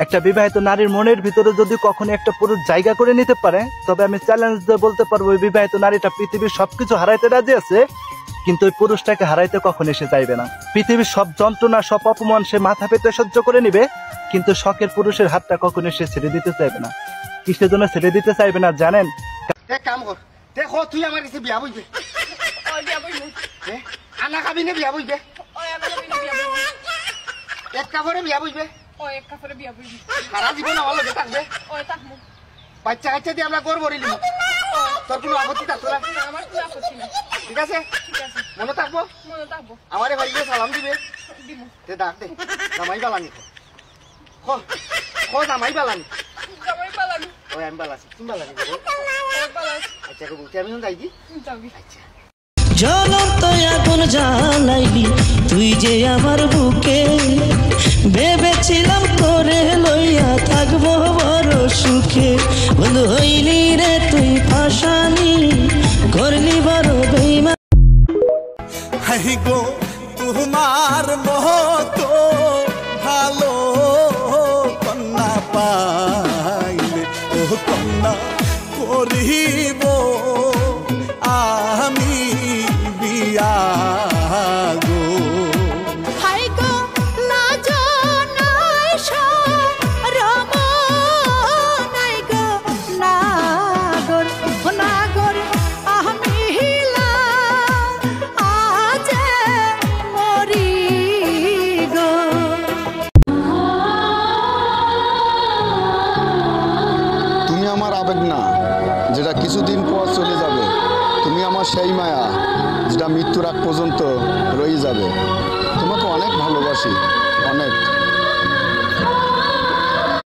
একটা বিবাহিত নারীর মনের ভিতরে যদি কখনো একটা পুরুষ জায়গা করে নিতে পারে, তবে আমি চ্যালেঞ্জ দিয়ে বলতে পারবো ওই বিবাহিত নারীটা পৃথিবীর সবকিছু হারাইতে রাজি আছে, কিন্তু ওই পুরুষটাকে হারাইতে কখনো সে চাইবে না। পৃথিবীর সব যন্ত্রণা, সব অপমান সে মাথা পেতে সহ্য করে নিবে, কিন্তু শখের পুরুষের হাতটা কখনো সে ছেড়ে দিতে চাইবে না। কিসের জন্য ছেড়ে দিতে চাইবে না জানেন? এক কাম কর, দেখো তুই আমার কাছে বিয়া বইবে। আনা খাবি না বিয়া বইবে? এক কাপড়ে বিয়া বইবে? সারা জীবন আমার লোকে থাকবে? বাচ্চা কাচ্চা দিয়ে আমরা গড় ভরিলি, তোর কোনো আপত্তি থাকতো না? ঠিক আছে, মনে থাকবো? আমারে ভাইকে সালাম দিবে। ডাক দে জামাই বালানি, জামাই বালানি। ওই আমি বালাছি, তুমি বালানি। আচ্ছা আমি যাই দি। আচ্ছা জ্বলন্ত আগুন জ্বালাইলি তুই যে আমার বুকে, ভেবেছিলাম করে লইয়া থাকবো বড় সুখে। বন্ধু হইলি রে তুই ফাঁসানি, করলি বড় বেইমান। হাই গো তোমার মতো ভালো কন্যা পাইলে, ও কন্যা করিব আমি বিয়া গো। হাই গো না জানাই শরম নাই গো নাগর, নাগর আমি হিলা আজ মরি গো। তুমি আমার আবেগ না যেটা কিছুদিন পর চলে যাবে, তুমি আমার সেই মায়া যেটা মৃত্যুর আগ পর্যন্ত রয়ে যাবে। তোমাকে অনেক ভালোবাসি, অনেক।